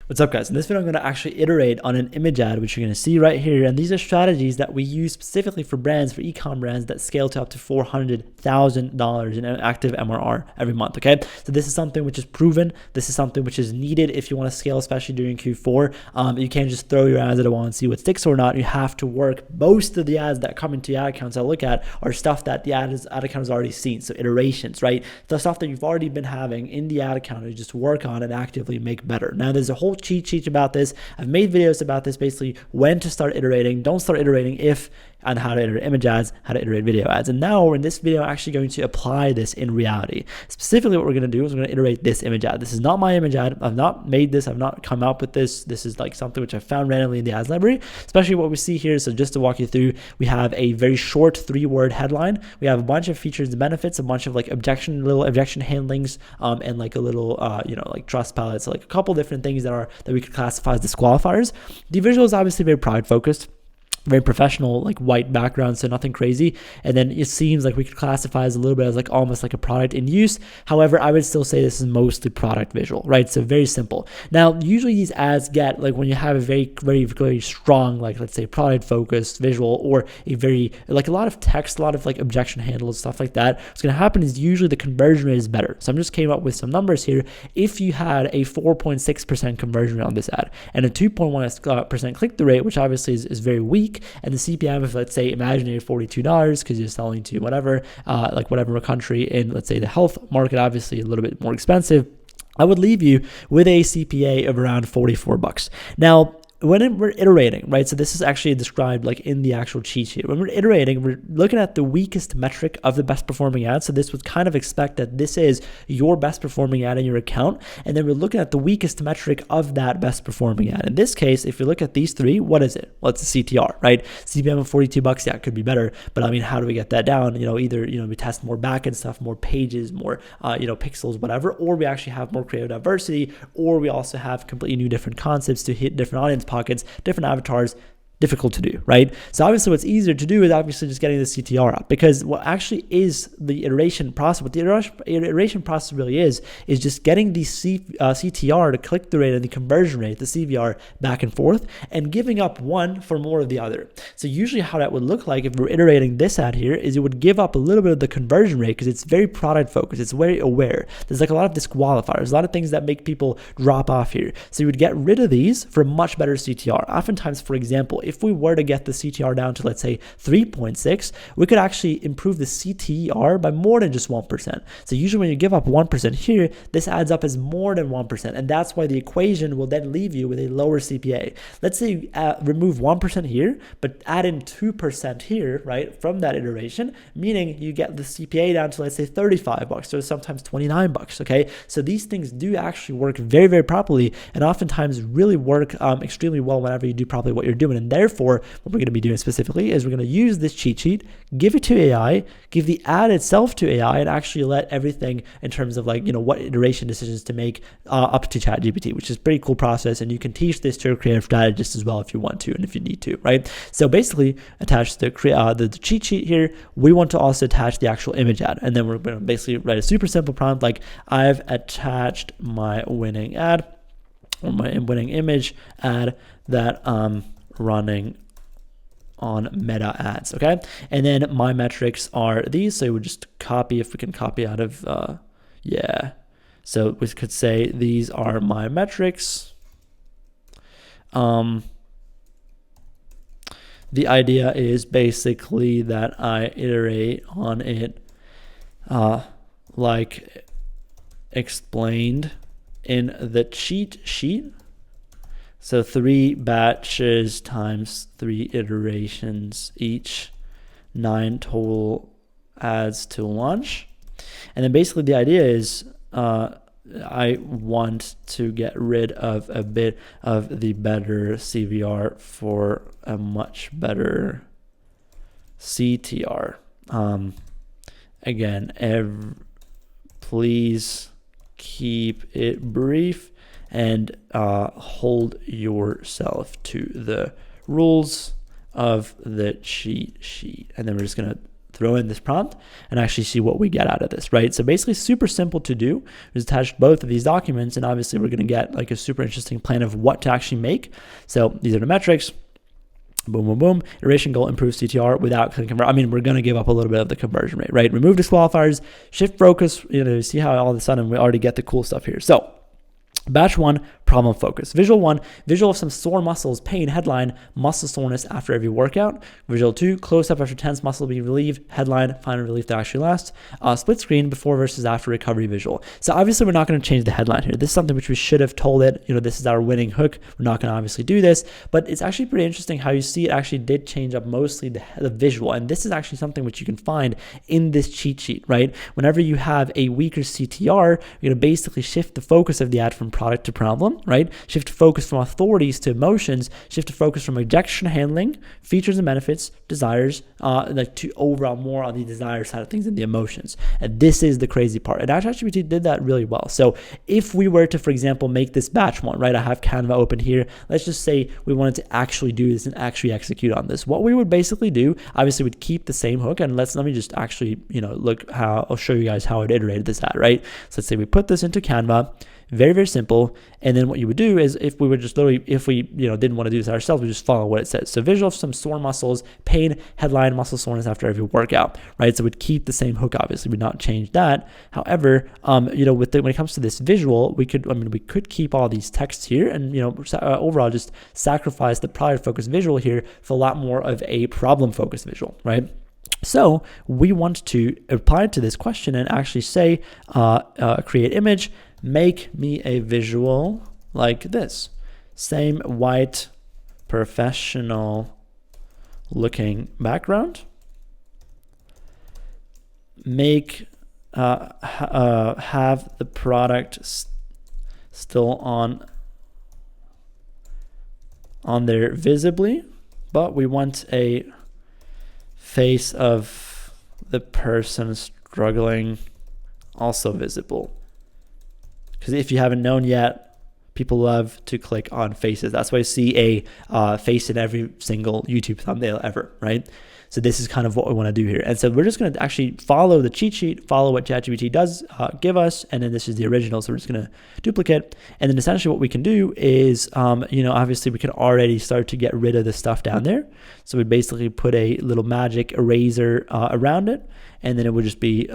What's up, guys? In this video, I'm going to actually iterate on an image ad, which you're going to see right here. And these are strategies that we use specifically for brands, for e-com brands that scale to up to $400,000 in active MRR every month, okay? So this is something which is proven. This is something which is needed if you want to scale, especially during Q4. You can't just throw your ads at a wall and see what sticks or not. You have to work. Most of the ads that come into your ad accounts I look at are stuff that the ad account has already seen. So iterations, right? The stuff that you've already been having in the ad account, you just work on and actively make better. Now, there's a whole cheat sheet about this. I've made videos about this, basically when to start iterating, don't start iterating if, and how to iterate image ads, how to iterate video ads. And now in this video, I'm actually going to apply this in reality. Specifically, what we're going to do is we're going to iterate this image ad. This is not my image ad. I've not made this. I've not come up with this. This is like something which I found randomly in the ads library, especially what we see here. So just to walk you through, we have a very short 3-word headline. We have a bunch of features and benefits, a bunch of like little objection handlings, and like a little, like trust palettes, so like a couple different things that we could classify as disqualifiers. The visual is obviously very product focused, very professional, like white background, so nothing crazy. And then it seems like we could classify as a little bit as like almost like a product in use. However, I would still say this is mostly product visual, right? So very simple. Now, usually these ads get, like when you have a very, very, very strong, like let's say product focused visual, or a very, like a lot of text, a lot of like objection handles, stuff like that, what's going to happen is usually the conversion rate is better. So I'm just came up with some numbers here. If you had a 4.6% conversion rate on this ad and a 2.1% click-through rate, which obviously is very weak, and the CPM of, let's say, imaginary $42 because you're selling to whatever country in, let's say, the health market, obviously a little bit more expensive, I would leave you with a CPA of around $44. Now, when we're iterating, right? So this is actually described like in the actual cheat sheet. When we're iterating, we're looking at the weakest metric of the best performing ad. So this would kind of expect that this is your best performing ad in your account. And then we're looking at the weakest metric of that best performing ad. In this case, if you look at these three, what is it? Well, it's a CTR, right? CPM of $42, yeah, it could be better. But I mean, how do we get that down? Either, we test more backend stuff, more pages, more, pixels, whatever, or we actually have more creative diversity, or we also have completely new different concepts to hit different audience pockets, different avatars. Difficult to do, right? So obviously what's easier to do is obviously just getting the CTR up, because what actually is the iteration process, what the iteration process really is just getting the CTR, the click-through rate and the conversion rate, the CVR, back and forth, and giving up one for more of the other. So usually how that would look like if we're iterating this ad here is it would give up a little bit of the conversion rate because it's very product focused, it's very aware. There's like a lot of disqualifiers, a lot of things that make people drop off here. So you would get rid of these for a much better CTR. Oftentimes, for example, if we were to get the CTR down to, let's say, 3.6, we could actually improve the CTR by more than just 1%. So usually when you give up 1% here, this adds up as more than 1%. And that's why the equation will then leave you with a lower CPA. Let's say you remove 1% here, but add in 2% here, right, from that iteration, meaning you get the CPA down to, let's say, $35, or sometimes $29, okay? So these things do actually work very, very properly, and oftentimes really work extremely well whenever you do properly what you're doing. And therefore, what we're going to be doing specifically is we're going to use this cheat sheet, give it to AI, give the ad itself to AI, and actually let everything in terms of like, what iteration decisions to make up to ChatGPT, which is a pretty cool process. And you can teach this to your creative strategist as well if you want to and if you need to, right? So basically attach the cheat sheet here. We want to also attach the actual image ad. And then we're going to basically write a super simple prompt like, I've attached my winning ad or my winning image ad that running on Meta ads, okay? And then my metrics are these, so we would just copy, if we can copy out of, so we could say these are my metrics. The idea is basically that I iterate on it like explained in the cheat sheet. So 3 batches times 3 iterations each, 9 total ads to launch. And then basically the idea is I want to get rid of a bit of the better CVR for a much better CTR. Again, please keep it brief and hold yourself to the rules of the cheat sheet. And then we're just going to throw in this prompt and actually see what we get out of this, right? So basically super simple to do. We just attached both of these documents, and obviously we're going to get like a super interesting plan of what to actually make. So these are the metrics. Boom, boom, boom. Iteration goal, improve CTR without convert. I mean, we're going to give up a little bit of the conversion rate, right? Remove disqualifiers, shift focus. See how all of a sudden we already get the cool stuff here. So batch 1, problem focus. Visual 1, visual of some sore muscles, pain, headline, muscle soreness after every workout. Visual 2, close up after tense muscle being relieved, headline, final relief that actually lasts. Split screen, before versus after recovery visual. So obviously we're not going to change the headline here. This is something which we should have told it, this is our winning hook. We're not going to obviously do this, but it's actually pretty interesting how you see it actually did change up mostly the visual. And this is actually something which you can find in this cheat sheet, right? Whenever you have a weaker CTR, you're going to basically shift the focus of the ad from product to problem, right? Shift focus from authorities to emotions, shift focus from objection handling, features and benefits, desires, to overall more on the desire side of things than the emotions. And this is the crazy part. And ChatGPT did that really well. So if we were to, for example, make this batch 1, right? I have Canva open here. Let's just say we wanted to actually do this and actually execute on this. What we would basically do, obviously we'd keep the same hook, and let me just actually, look how I'll show you guys how it iterated this ad, right? So let's say we put this into Canva. Very, very simple. And then what you would do is if we didn't want to do this ourselves, we just follow what it says. So visual of some sore muscles, pain, headline, muscle soreness after every workout, right? So we'd keep the same hook, obviously, we'd not change that. However, when it comes to this visual, we could keep all these texts here and, overall just sacrifice the product focused visual here for a lot more of a problem focused visual, right? So we want to apply to this question and actually say, create image, make me a visual like this. Same white, professional looking background. Make, have the product still on there visibly, but we want a face of the person struggling also visible. Because if you haven't known yet, people love to click on faces. That's why you see a face in every single YouTube thumbnail ever, right? So this is kind of what we want to do here. And so we're just going to actually follow the cheat sheet, follow what ChatGPT does give us. And then this is the original. So we're just going to duplicate. And then essentially what we can do is, obviously we can already start to get rid of the stuff down there. So we basically put a little magic eraser around it. And then it would just be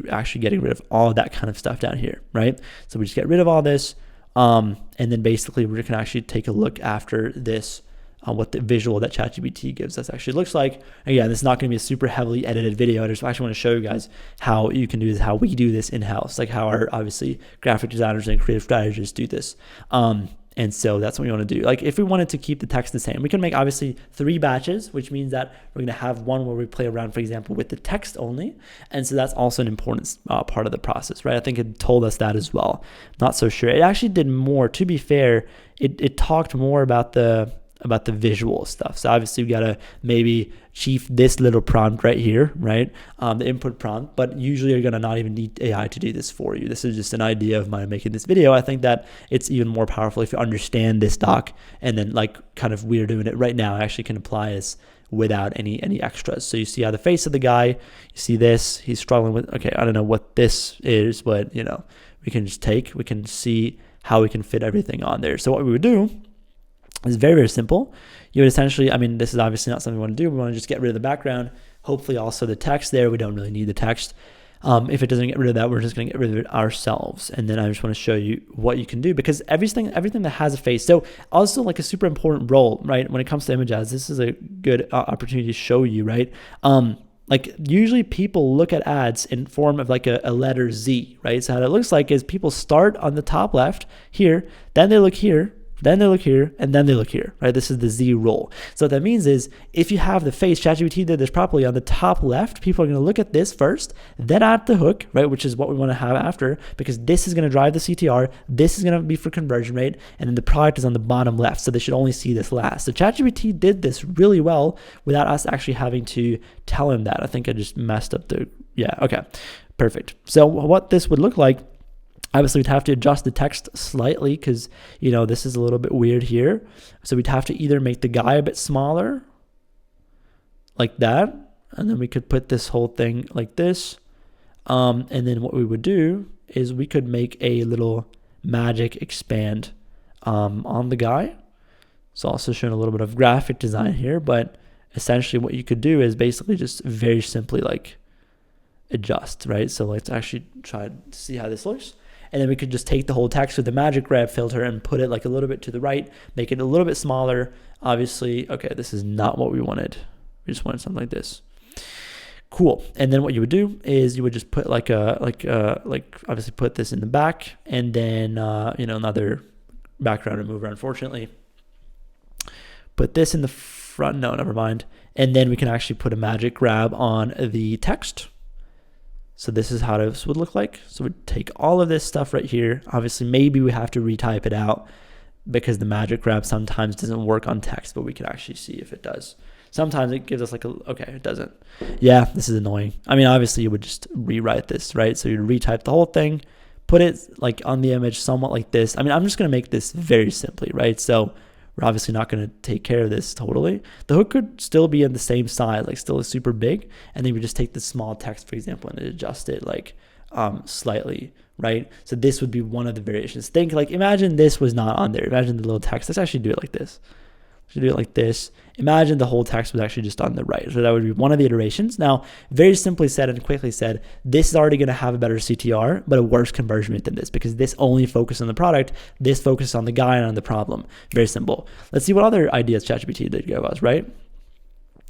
actually getting rid of all of that kind of stuff down here, right? So we just get rid of all this. And then basically we can actually take a look after this what the visual that ChatGPT gives us actually looks like. Again, this is not going to be a super heavily edited video. I just actually want to show you guys how you can do this, how we do this in-house, like how our obviously graphic designers and creative strategists do this. And so that's what we want to do. Like if we wanted to keep the text the same, we can make obviously 3 batches, which means that we're going to have one where we play around, for example, with the text only. And so that's also an important part of the process, right? I think it told us that as well. Not so sure. It actually did more. To be fair, it talked more about the visual stuff. So obviously we gotta maybe chief this little prompt right here, right? The input prompt, but usually you're gonna not even need AI to do this for you. This is just an idea of mine making this video. I think that it's even more powerful if you understand this doc, and then like kind of we're doing it right now, I actually can apply this without any extras. So you see how the face of the guy, you see this, he's struggling with, okay, I don't know what this is, but we can see how we can fit everything on there. So what we would do, it's very, very simple. You would essentially, this is obviously not something we want to do. We want to just get rid of the background. Hopefully also the text there. We don't really need the text. If it doesn't get rid of that, we're just going to get rid of it ourselves. And then I just want to show you what you can do, because everything that has a face. So also like a super important role, right? When it comes to image ads, this is a good opportunity to show you, right? Like usually people look at ads in form of like a letter Z, right? So how it looks like is people start on the top left here, then they look here, then they look here, and then they look here, right? This is the Z rule. So what that means is if you have the face, ChatGPT did this properly on the top left, people are going to look at this first, then add the hook, right? Which is what we want to have after, because this is going to drive the CTR. This is going to be for conversion rate. And then the product is on the bottom left. So they should only see this last. So ChatGPT did this really well without us actually having to tell him that. I think I just messed up okay, perfect. So what this would look like, obviously, we'd have to adjust the text slightly because, this is a little bit weird here. So we'd have to either make the guy a bit smaller, like that, and then we could put this whole thing like this. And then what we would do is we could make a little magic expand on the guy. It's also showing a little bit of graphic design here, but essentially what you could do is basically just very simply like adjust, right? So let's actually try to see how this looks. And then we could just take the whole text with the magic grab filter and put it like a little bit to the right, make it a little bit smaller. Obviously, okay, this is not what we wanted. We just wanted something like this. Cool. And then what you would do is you would just put like obviously put this in the back, and then another background remover, unfortunately. Put this in the front. No, never mind. And then we can actually put a magic grab on the text. So this is how this would look like. So we'd take all of this stuff right here. Obviously, maybe we have to retype it out because the magic grab sometimes doesn't work on text, but we can actually see if it does. Sometimes it gives us like okay, it doesn't. Yeah, this is annoying. I mean, obviously you would just rewrite this, right? So you'd retype the whole thing, put it like on the image somewhat like this. I mean, I'm just going to make this very simply, right? So we're obviously not going to take care of this totally. The hook could still be in the same size, like still super big. And then we just take the small text, for example, and adjust it like slightly, right? So this would be one of the variations. Think like, imagine this was not on there. Imagine the little text. Let's actually do it like this. Do it like this. Imagine the whole text was actually just on the right. So that would be one of the iterations. Now, very simply said and quickly said, this is already going to have a better CTR, but a worse conversion rate than this because this only focuses on the product. This focuses on the guy and on the problem. Very simple. Let's see what other ideas ChatGPT did give us, right?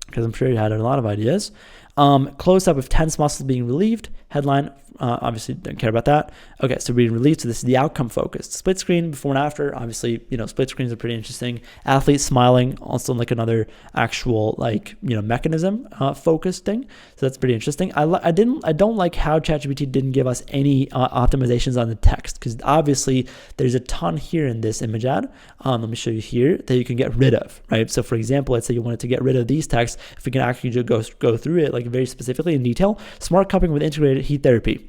Because I'm sure you had a lot of ideas. Close up with tense muscles being relieved. Headline, obviously don't care about that. Okay, so being relieved. So this is the outcome focused. Split screen before and after. Obviously, split screens are pretty interesting. Athlete smiling, also like another actual mechanism focused thing. So that's pretty interesting. I don't like how ChatGPT didn't give us any optimizations on the text because obviously there's a ton here in this image ad. Let me show you here that you can get rid of, right? So for example, let's say you wanted to get rid of these texts. If we can actually just go through it like very specifically in detail, smart cupping with integrated heat therapy.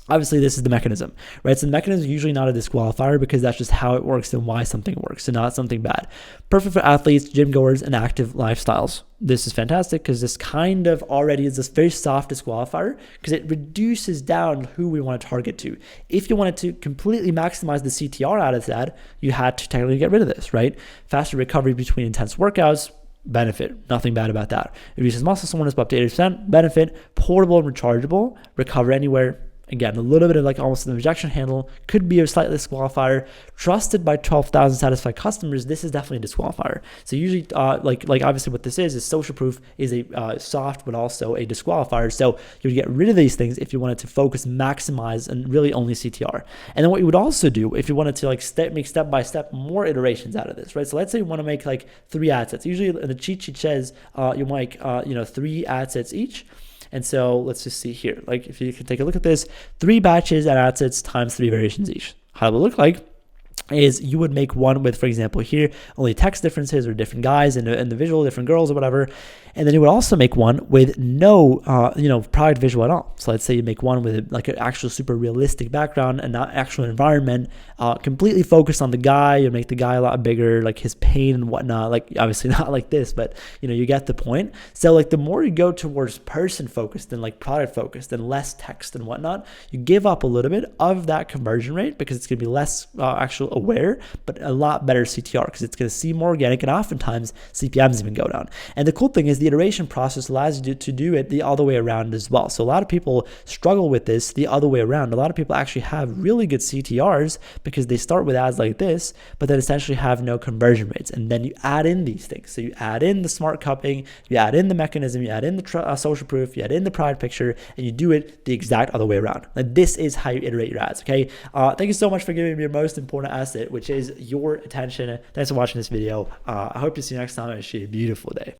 Obviously, this is the mechanism, right? So the mechanism is usually not a disqualifier because that's just how it works and why something works, so not something bad. Perfect for athletes, gym goers, and active lifestyles. This is fantastic because this kind of already is this very soft disqualifier because it reduces down who we want to target to. If you wanted to completely maximize the CTR out of this ad, you had to technically get rid of this, right? Faster recovery between intense workouts. Benefit, nothing bad about that. It reduces muscle soreness by up to 80%. Benefit, portable and rechargeable, recover anywhere. Again, a little bit of like almost an objection handle, could be a slightly disqualifier. Trusted by 12,000 satisfied customers, this is definitely a disqualifier. So usually, like obviously what this is social proof is a soft but also a disqualifier. So you would get rid of these things if you wanted to focus, maximize, and really only CTR. And then what you would also do if you wanted to like make step by step more iterations out of this, right? So let's say you want to make like 3 ad sets. Usually in the cheat sheet says you make 3 ad sets each. And so let's just see here. Like if you can take a look at this, 3 batches at ad sets times 3 variations each. How it will look like is you would make one with, for example, here, only text differences or different guys and the visual, different girls or whatever. And then you would also make one with no, product visual at all. So let's say you make one with like an actual super realistic background and not actual environment, completely focused on the guy. You make the guy a lot bigger, like his pain and whatnot. Like obviously not like this, but you get the point. So like the more you go towards person focused and like product focused and less text and whatnot, you give up a little bit of that conversion rate because it's going to be less actual aware, but a lot better CTR because it's going to see more organic and oftentimes CPMs even go down. And the cool thing is the iteration process allows you to do it the other way around as well. So a lot of people struggle with this the other way around. A lot of people actually have really good CTRs because they start with ads like this, but then essentially have no conversion rates. And then you add in these things. So you add in the smart cupping, you add in the mechanism, you add in the social proof, you add in the product picture, and you do it the exact other way around. And this is how you iterate your ads, okay? Thank you so much for giving me your most important asset, which is your attention. Thanks for watching this video. I hope to see you next time. I wish you a beautiful day.